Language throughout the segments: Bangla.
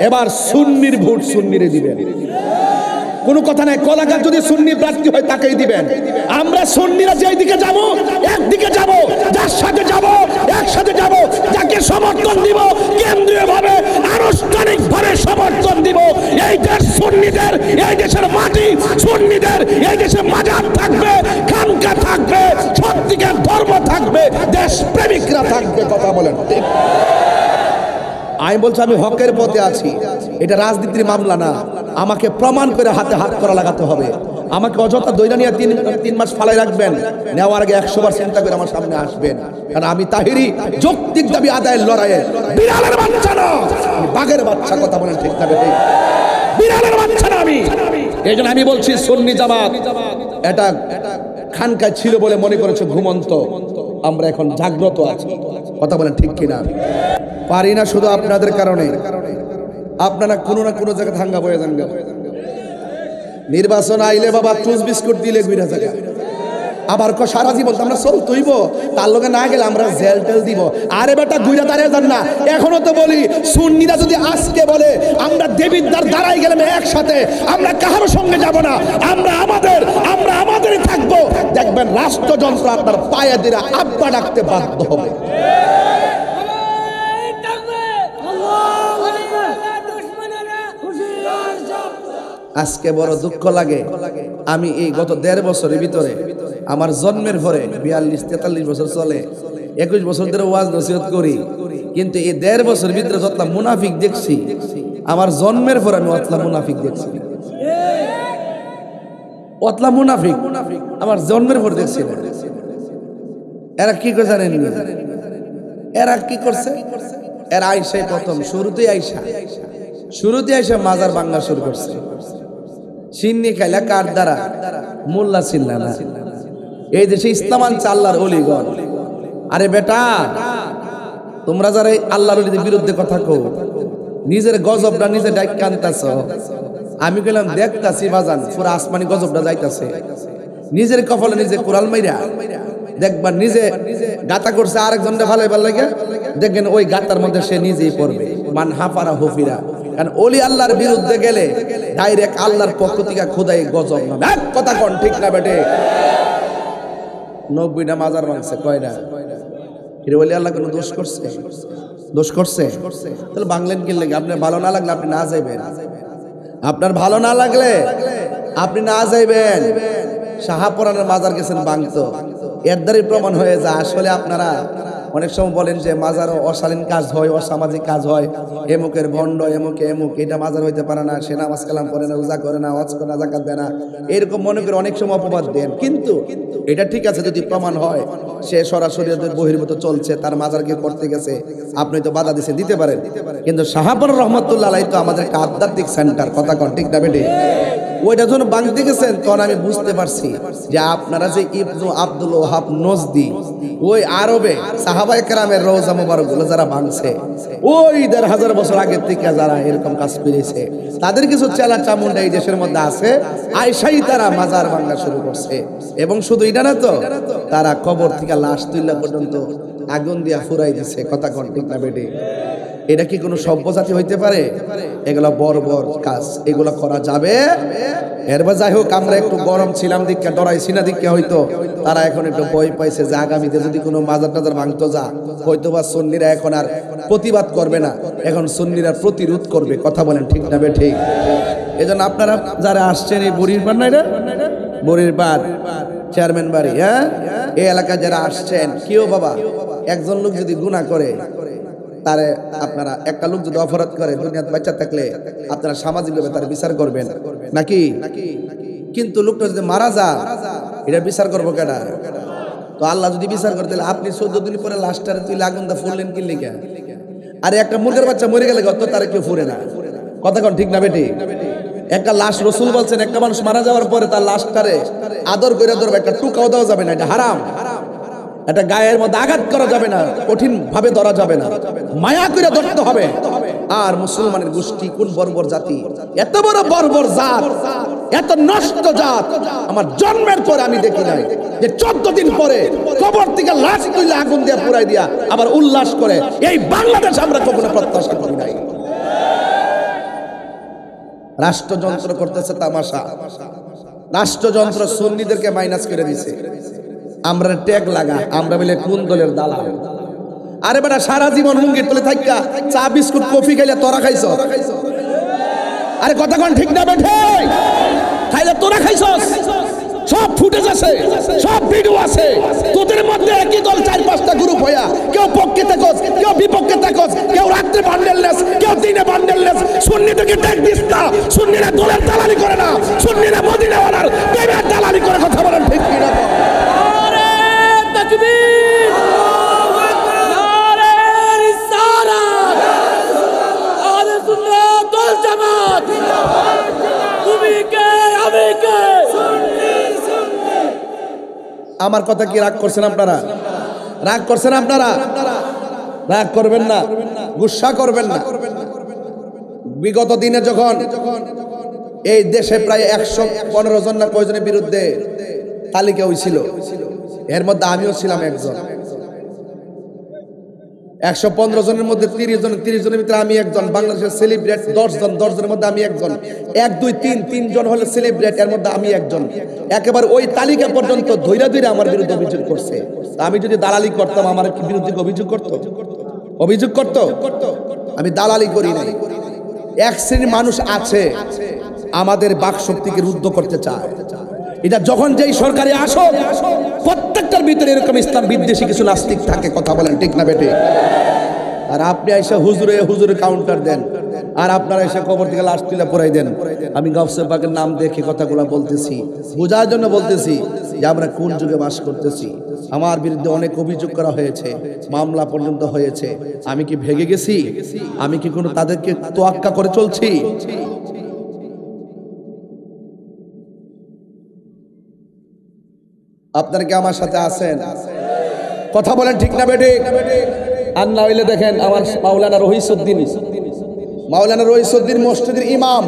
এবার সুন্নির ভোট সুন্নিরে দিবেন। কোনো কথা নাই, কলা গাছ যদি সুন্নি প্রার্থী হয় তাকেই দিবেন। আমরা সুন্নিরা যেই দিকে যাব, একদিকে যাব, যার সাথে যাব একসাথে যাব, যাকে সমর্থন দিব কেন্দ্রীয়ভাবে আনুষ্ঠানিকভাবে সমর্থন দিব। এই দেশ সুন্নিদের, এই দেশের মাটি সুন্নিদের, এই দেশে মাজার থাকবে, খানকা থাকবে, সত্যিকার ধর্ম থাকবে, দেশ প্রেমিকরা থাকবে। কথা বলেন ঠিক? আমি বলছি আমি হকের পথে আছি, এটা রাজনীতির মামলা না। আমাকে প্রমাণ করে হাতে হাত করা লাগাতে হবে। আমাকে অযথা দৈরা নিয়ে তিন মাস ফালাই রাখবেন, নেওয়ার আগে 100 বার চিন্তা করে আমার সামনে আসবেন। কারণ আমি তাহিরি যৌক্তিক দাবি আদায়ের লড়াইয়ে বিড়ালের বাচ্চা না, বাঘের বাচ্চা। কথা বলেন ঠিক না বেঠিক? বিড়ালের বাচ্চা না আমি। এই জন্য আমি বলছি সুন্নি জামাত এটা খানকায় ছিল বলে মনে করেছে ঘুমন্ত, আমরা এখন জাগ্রত আছি। কথা বলেন ঠিক কিনা? পারি না শুধু আপনাদের কারণে। আপনারা কোনো না কোনো জায়গায় ধাঙ্গা বয়ে যান। নির্বাচন আইলে বাবা টুস বিস্কুট দিলে ঘুরে জায়গা, আবার সারা জীবন আমরা চলতইব, তার লগে না গেলে আমরা জেল টেল দিব। আরে বেটা ঘুরে দাঁড়িয়ে যান না। এখনো তো বলি সুন্নিরা যদি আজকে বলে আমরা দেবিদ্বার দাঁড়াই গেলাম একসাথে, আমরা কারো সঙ্গে যাব না, আমরা আমাদেরই থাকবো, দেখবেন রাষ্ট্রযন্ত্র আপনার পায়ে দিরা আব্বা ডাকতে বাধ্য হবে। আজকে বড় দুঃখ লাগে, আমি এই গত 1.5 বছরের ভিতরে আমার জন্মের পরে 42-43 বছর চলে, 21 বছর ধরে ওয়াজ নসিহত করি, কিন্তু এই 1.5 বছরের ভিতরে যতটা মুনাফিক দেখছি, আমার জন্মের পরে আমি অতলা মুনাফিক দেখছি। অতলা মুনাফিক আমার জন্মের পর দেখছি। এরা কি করে জানেন? এরা কি করছে? এরা আইসাই প্রথম শুরুতেই আইসা মাজার বাংলা শুরু করছে। সিন্নি খাইলা কার দ্বারা? মোল্লা চিল্লা না। এই দেশে ইসলাম আনছে আল্লাহর ওলিগণ। আরে বেটা, তোমরা যারা আল্লাহর ওলিদের বিরুদ্ধে কথা কও, নিজের গজবটা নিজে ডাইক্কা আনতাছ। আমি কইলাম দেখতাছি বাজান, পুরো আসমানি গজবটা যাইতাছে। নিজের কপালে নিজে কোরাল মাইরা দেখবার, নিজে গাতা করছে আরেকজনটা ভালাইবার লাগে, দেখবেন ওই গাতার মধ্যে সে নিজেই পড়বে। মান হাফারা হুফিরা। কারণ ওলি আল্লাহর বিরুদ্ধে গেলে ডাইরেক্ট আল্লাহর পক্ষ থেকে খোদাই গজব নামে। এক কথা কোন ঠিক না বেটে? 90টা মাজার ভাঙছে, কয়টা? এর ওলি আল্লাহ কোনো দোষ করছে? দোষ করছে? তাহলে বাংলেন কি লাগে? আপনার ভালো না লাগলে আপনি না যাইবেন। আপনার ভালো না লাগলে আপনি না যাইবেন। শাহপুরানের মাজার গেছেন ভাঙতো, এর দ্বারাই প্রমাণ হয়ে যায় আসলে আপনারা অনেক সময় বলেন যে মাজারও অশালীন কাজ হয়, অসামাজিক কাজ হয়, এমুকের ভণ্ড, এমুক, এটা মাজার হইতে পারে না, সে নামাজ কালাম করে না, রোজা করে না, হজ করে না, যাকাত দেয় না, এরকম মনে করে অনেক সময় অপবাদ দেন। কিন্তু এটা ঠিক আছে যদি প্রমাণ হয় সে সরাসরি বহির্ভূত চলছে, তার মাজারকে করতে গেছে, আপনি তো বাধা দিতে পারেন। কিন্তু শাহপুর রহমতুল্লাহ আলাইহি তো আমাদের একটা আধ্যাত্মিক সেন্টার। কথা কন ঠিক না বেটে? ওইটা যখন ভাঙতে গেছেন তখন আমি বুঝতে পারছি যে আপনারা যে ইবনু আব্দুল ওহাব নজদি ওই আরবে সাহাবায়ে কেরামের রওজা মুবারকগুলো যারা ভাঙছে, ওই 1,500 বছর আগের থেকে যারা এরকম কাজ করেছে, তাদের কিছু চেলা চামুন্ডা এই দেশের মধ্যে আছে, আইসাই তারা মাজার ভাঙা শুরু করছে। এবং শুধু এটা না তো, তারা কবর থেকে লাশ তুলা পর্যন্ত আগুন দিয়া ফুরাই দিচ্ছে। কথা কোন ঠিক না বেটে? এটা কি কোনো সভ্যজাতি হইতে পারে? এগুলা বড় কাজ, এগুলা করা যাবে? এরপর যাই হোক, আমরা একটু গরম ছিলাম দীক্ষা, ডরাইছি না দীক্ষা, হয়তো তারা এখন একটু ভয় পাইছে যে আগামীতে যদি কোনো মাজার টাজার ভাঙতো যা, হয়তো বা সুন্নিরা এখন আর প্রতিবাদ করবে না, এখন সুন্নিরা প্রতিরোধ করবে। কথা বলেন ঠিক না বে ঠিক? এই জন্য আপনারা যারা আসছেন এই বুড়ির পাড়, নাই রে বুড়ির পাড় চেয়ারম্যান বাড়ি, হ্যাঁ, এই এলাকায় যারা আসছেন, কেউ বাবা একজন লোক যদি গুনাহ করে, তারে আপনারা একটা লোক যদি অপরাধ করে দুনিয়াতে বাচ্চা থাকলে আপনারা সামাজিকভাবে তার বিচার করবেন নাকি? কিন্তু লোকটা যদি মারা যায়, এটা বিচার করবো কেডা? তো আল্লাহ যদি বিচার করে, তাহলে আপনি 14 দিন পরে লাশটারে তুই আগুন দা ফুললেন কি লিখা? আরে একটা মুরগের বাচ্চা মরে গেলে তো তারা কেউ ফুরে না। কথা কোন ঠিক না বেটি? একটা লাশ, রসুল বলছেন একটা মানুষ মারা যাওয়ার পরে তার লাশটারে আদর করে ধরবে, একটা টুকাও দেওয়া যাবে না, এটা হারাম। একটা গায়ের মধ্যে আঘাত করা যাবে না, কঠিন ভাবে ধরা যাবে না, মায়া করে ধরতে হবে। আর মুসলমানের গোষ্ঠী কোন বর্বর জাতি, এত বড় বর্বর জাত, এত নষ্ট জাত আমার জন্মের পরে আমি দেখি নাই যে 14 দিন পরে কবর থেকে লাশ তুলে আগুন দিয়ে পুরাই দিয়া আবার উল্লাস করে। এই বাংলাদেশ আমরা কখনো প্রত্যাশা করি নাই। রাষ্ট্রযন্ত্র করতেছে তামাশা। রাষ্ট্রযন্ত্র সুন্নিদেরকে মাইনাস করে দিছে। আমরা ট্যাগ লাগা, আমরা বলে কোন দলের দালাল। আরে বেটা, সারা জীবন হুঙ্গির তলে থাইকা চা বিস্কুট কফি খাইলে তোরা খাইছ। আরে কথা কোন ঠিক না বেঠে? খাইলে তোরা খাইছস। সব ফুটেজ আছে, সব ভিডিও আছে। তোদের মধ্যে একই দল 4-5টা গ্রুপ হইয়া, কেউ পক্ষে থাকস, কেউ বিপক্ষে থাকস, কেউ রাত্রে বান্ডেললেস, কেউ দিনে বান্ডেললেস। সুন্নিদেরকে ট্যাগ দিস না। সুন্নিরা দলের দালালি করে না, সুন্নিরা মদিনাওয়ালার প্রেমের দালালি করে। কথা বলেন ঠিক কি না? নারে তাকবীর, নারে রিসালাত, আহলে সুন্নাত ওয়াল জামাত। তুমি কে, আমি কে? আমার কথা কি রাগ করছেন আপনারা? রাগ করছেন আপনারা? রাগ করবেন না, গুসা করবেন না। বিগত দিনে যখন এই দেশে প্রায় 115 জন না কয়জনের বিরুদ্ধে তালিকা হয়েছিল, এর মধ্যে আমিও ছিলাম একজন। 115 জনের মধ্যে 30 জনের ভিতরে আমি একজন। বাংলাদেশের সেলিব্রেট 10 জনের মধ্যে আমি একজন। 1, 2, 3 জন হলো সেলিব্রেট, এর মধ্যে আমি একজন। একেবারে ওই তালিকা পর্যন্ত ধৈরা ধৈরা আমার বিরুদ্ধে অভিযোগ করছে। আমি যদি দালালি করতাম, আমার কি বিরুদ্ধে অভিযোগ করতো? আমি দালালি করি নাই। এক শ্রেণীর মানুষ আছে আমাদের বাক শক্তিকে রুদ্ধ করতে চায়। এটা যখন যেই সরকারে আসো, প্রত্যেকটার ভিতরে এরকম ইসলাম বিদ্বেষী কিছু নাস্তিক থাকে। কথা বলেন ঠিক না বেটে? আর আপনি এসে হুজুরে কাউন্টার দেন, আর আপনারা এসে কবর থেকে লাশ তুলে পড়াই দেন। আমি গাউসে পাকের নাম দেখে কথাগুলো বলতেছি, বোঝার জন্য বলতেছি যে আমরা কোন যুগে বাস করতেছি। আমার বিরুদ্ধে অনেক অভিযোগ করা হয়েছে, মামলা পর্যন্ত হয়েছে। আমি কি ভেগে গেছি? আমি কি কোনো তাদেরকে তোয়াক্কা করে চলছি? আপনারা কি আমার সাথে আছেন? কথা বলেন ঠিক না বেটে? আর না হইলে দেখেন আমার মাওলানা রহিসউদ্দিন মসজিদের ইমাম।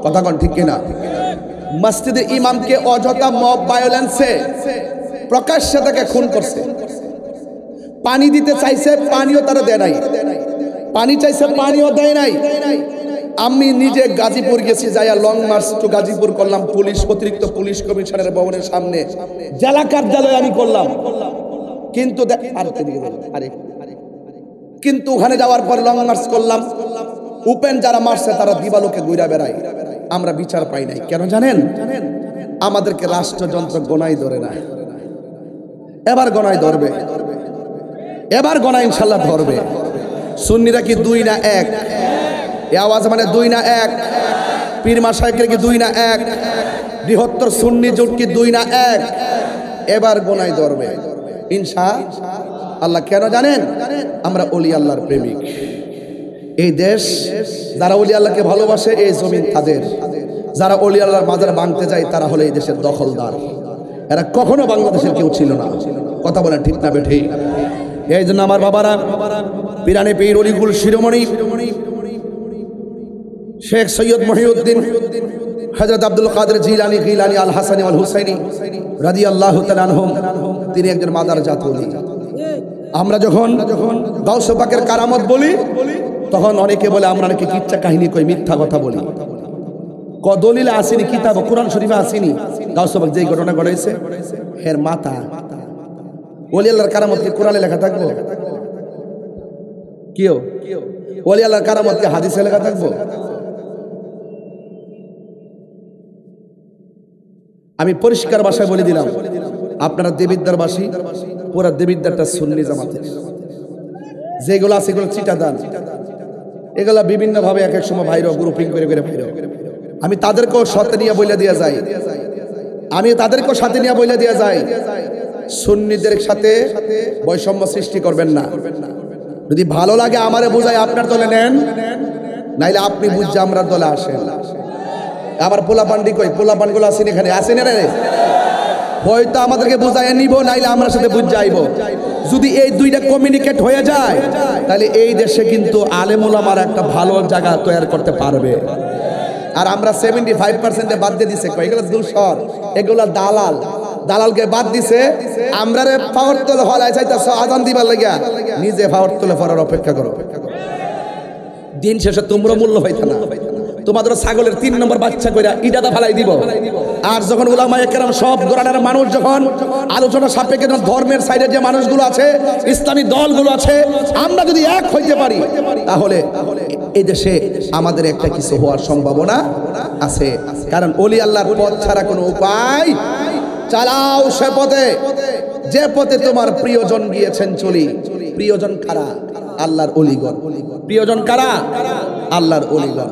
কথা কোন ঠিক কিনা? মসজিদের ইমামকে অযথা মব ভায়োলেন্সে প্রকাশ্যে তাকে খুন করছে। পানি দিতে চাইছে, পানিও তারা দেয় নাই। পানি চাইছে, পানিও দেয় নাই। আমি নিজে গাজীপুর গেছি, যাইয়া লং মার্চ টু গাজীপুর করলাম। অতিরিক্ত পুলিশ কমিশনারের ভবনের সামনে জেলা কার্যালয়ে আমি করলাম। কিন্তু ওখানে যাওয়ার পর লং মার্চ করলাম। ওপেন যারা মারছে তারা দিবালোকে ঘুরা বেড়ায়। আমরা বিচার পাই নাই। কেন জানেন? আমাদেরকে রাষ্ট্রযন্ত্র গোনাই ধরে না। এবার গোনাই ধরবে, এবার গোনাই ইনশাল্লাহ ধরবে। সুন্নিরা কি 2 না 1? এ আওয়াজ মানে 2 না 1? পীর মাশায়েখের কি 2 না 1? বৃহত্তর সুন্নি জোট কি 2 না 1? এবার গোনাই ধরবে ইনশাআল্লাহ। কেন জানেন? আমরা ওলি আল্লাহর প্রেমিক। এই দেশ যারা ওলি আল্লাহকে ভালোবাসে, এই জমিন তাদের। যারা ওলি আল্লাহর মাজার ভাঙতে যায়, তারা হলো এই দেশের দখলদার। এরা কখনো বাংলাদেশের কেউ ছিল না। কথা বলেন ঠিক না বেঠি? এই জন্য আমার বাবারা, পিরানে পীর অলিকুল শিরোমণি শেখ সৈয়দ মহিউদ্দিন হযরত আব্দুল কাদের জিলানী গিলানী আল হাসানী আল হুসাইনী রাদিয়াল্লাহু তাআলা আনহুম, তিনি একজন মাদার জাত ওলি। আমরা যখন গাউসে পাকের কারামত বলি, তখন অনেকে বলে আমরা নাকি কিচ্ছা কাহিনী কই, মিথ্যা কথা বলি। দলিলে আসেনি, কিতাব কোরআন শরীফে আসেনি। গাউসে পাক যেই ঘটনা ঘটাইছে, এর মাথা ওলি আল্লাহর কারামত কি কোরআনে লেখা থাকবো? কিও ওলি আল্লাহর কারামত কি হাদিসে লেখা থাকবো? আমি পরিষ্কার ভাষায় বলে দিলাম, আপনারা দেবিদ্দারবাসী, পুরা দেবিদ্দারটা সুন্নি জামাতের। যেগুলো আছে এগুলো চিটাদান, এগুলা বিভিন্ন ভাবে এক এক সময় ভাইরো গ্রুপিং করে ভাইরো। আমি তাদেরকেও সাথে নিয়ে বলে দিয়ে যাই, সুন্নিদের সাথে বৈষম্য সৃষ্টি করবেন না। যদি ভালো লাগে আমারে বুঝাই আপনার দলে নেন, নাইলে আপনি বুঝছে আমরা দলে আসেন। আমার পোলাপান্ডি কই, পোলাপানগুলো আসেন এখানে, আসেন রে। হয়তো আমাদেরকে বুঝাই নিব, নাইলে আমার সাথে বুঝ যাইব। যদি এই দুইটা কমিউনিকেট হয়ে যায়, তাহলে এই দেশে কিন্তু আলেম ওলামার একটা ভালো জায়গা তৈরি করতে পারবে। আর আমরা 75% বাদ দিয়ে দিছে, এগুলো দুশর, এগুলো দালালকে বাদ দিছে। আমরা রে পাওয়ার তোলে হলায় চাইতাছ আজান দিবার লাগিয়া, নিজে পাওয়ার তোলে পড়ার অপেক্ষা করো। দিন শেষে তোমরা মূল্য হইতা না, তোমাদের ছাগলের 3 নম্বর বাচ্চা কইরা ইটাদা ফালাই দিব। আর যখন উলামায়ে কেরাম সব গোরানের মানুষ যখন আলোচনা সাপেক্ষে ধর্মের সাইডে যে মানুষগুলো আছে, ইসলামী দলগুলো আছে, আমরা যদি এক হইতে পারি তাহলে এই দেশে আমাদের একটা কিছু হওয়ার সম্ভাবনা আছে। কারণ ওলি আল্লাহর পথ ছাড়া কোনো উপায়, চালাও সে পথে যে পথে তোমার প্রিয়জন গিয়েছেন চলি। প্রিয়জন কারা? আল্লাহর ওলিগণ। প্রিয়জন কারা? আল্লাহর ওলিগণ।